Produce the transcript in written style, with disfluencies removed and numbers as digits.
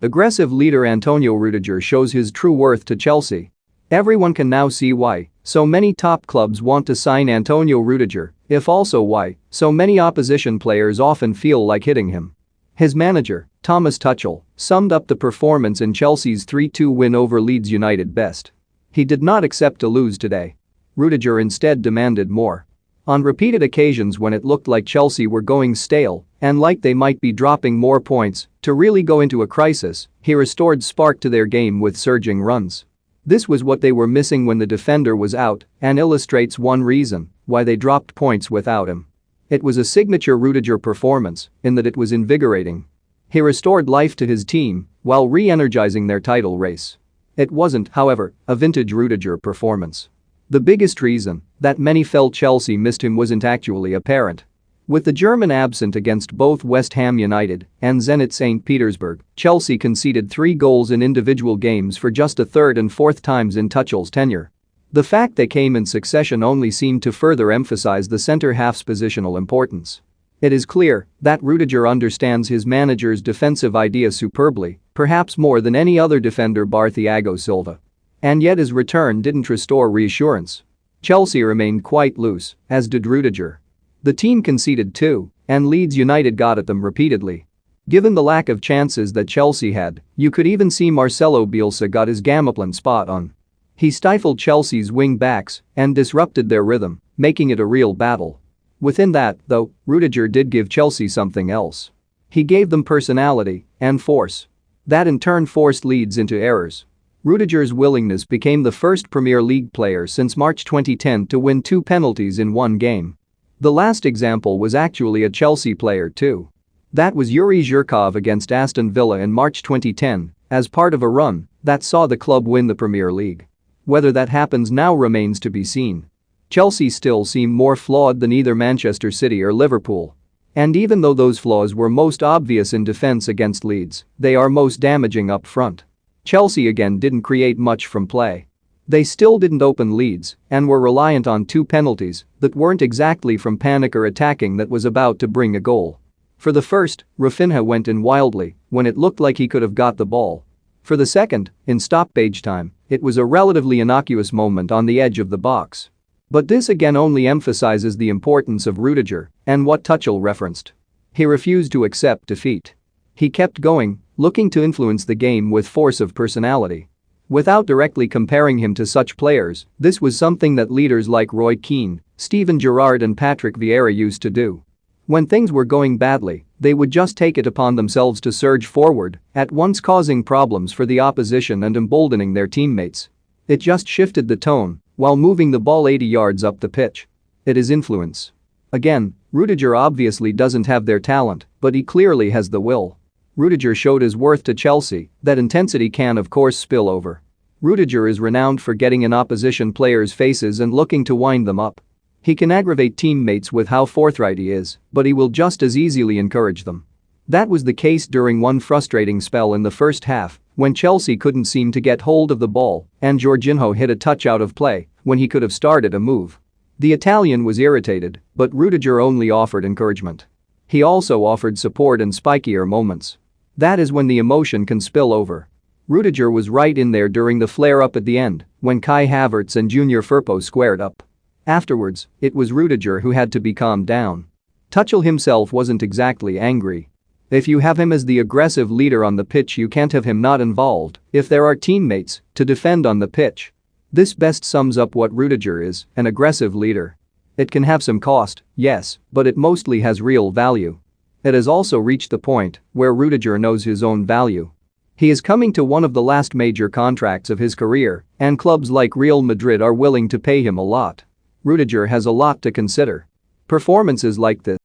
Aggressive leader Antonio Rudiger shows his true worth to Chelsea. Everyone can now see why so many top clubs want to sign Antonio Rudiger, if also why so many opposition players often feel like hitting him. His manager, Thomas Tuchel, summed up the performance in Chelsea's 3-2 win over Leeds United best. He did not accept to lose today. Rudiger instead demanded more. On repeated occasions when it looked like Chelsea were going stale and like they might be dropping more points to really go into a crisis, he restored spark to their game with surging runs. This was what they were missing when the defender was out and illustrates one reason why they dropped points without him. It was a signature Rudiger performance in that it was invigorating. He restored life to his team while re-energizing their title race. It wasn't, however, a vintage Rudiger performance. The biggest reason that many felt Chelsea missed him wasn't actually apparent. With the German absent against both West Ham United and Zenit St. Petersburg, Chelsea conceded 3 goals in individual games for just a third and fourth times in Tuchel's tenure. The fact they came in succession only seemed to further emphasize the centre-half's positional importance. It is clear that Rudiger understands his manager's defensive idea superbly, perhaps more than any other defender bar Thiago Silva. And yet his return didn't restore reassurance. Chelsea remained quite loose, as did Rudiger. The team conceded 2, and Leeds United got at them repeatedly. Given the lack of chances that Chelsea had, you could even see Marcelo Bielsa got his game plan spot on. He stifled Chelsea's wing-backs and disrupted their rhythm, making it a real battle. Within that, though, Rudiger did give Chelsea something else. He gave them personality and force. That in turn forced Leeds into errors. Rudiger's willingness became the first Premier League player since March 2010 to win 2 penalties in one game. The last example was actually a Chelsea player too. That was Yuri Zhirkov against Aston Villa in March 2010, as part of a run that saw the club win the Premier League. Whether that happens now remains to be seen. Chelsea still seem more flawed than either Manchester City or Liverpool. And even though those flaws were most obvious in defense against Leeds, they are most damaging up front. Chelsea again didn't create much from play. They still didn't open leads and were reliant on 2 penalties that weren't exactly from panic or attacking that was about to bring a goal. For the first, Rafinha went in wildly when it looked like he could have got the ball. For the second, in stoppage time, it was a relatively innocuous moment on the edge of the box. But this again only emphasizes the importance of Rudiger and what Tuchel referenced. He refused to accept defeat. He kept going, looking to influence the game with force of personality. Without directly comparing him to such players, this was something that leaders like Roy Keane, Steven Gerrard and Patrick Vieira used to do. When things were going badly, they would just take it upon themselves to surge forward, at once causing problems for the opposition and emboldening their teammates. It just shifted the tone while moving the ball 80 yards up the pitch. It is influence. Again, Rudiger obviously doesn't have their talent, but he clearly has the will. Rudiger showed his worth to Chelsea. That intensity can of course spill over. Rudiger is renowned for getting in opposition players' faces and looking to wind them up. He can aggravate teammates with how forthright he is, but he will just as easily encourage them. That was the case during one frustrating spell in the first half when Chelsea couldn't seem to get hold of the ball and Jorginho hit a touch out of play when he could have started a move. The Italian was irritated, but Rudiger only offered encouragement. He also offered support in spikier moments. That is when the emotion can spill over. Rudiger was right in there during the flare-up at the end when Kai Havertz and Junior Firpo squared up. Afterwards, it was Rudiger who had to be calmed down. Tuchel himself wasn't exactly angry. If you have him as the aggressive leader on the pitch, you can't have him not involved if there are teammates to defend on the pitch. This best sums up what Rudiger is, an aggressive leader. It can have some cost, yes, but it mostly has real value. It has also reached the point where Rudiger knows his own value. He is coming to one of the last major contracts of his career, and clubs like Real Madrid are willing to pay him a lot. Rudiger has a lot to consider. Performances like this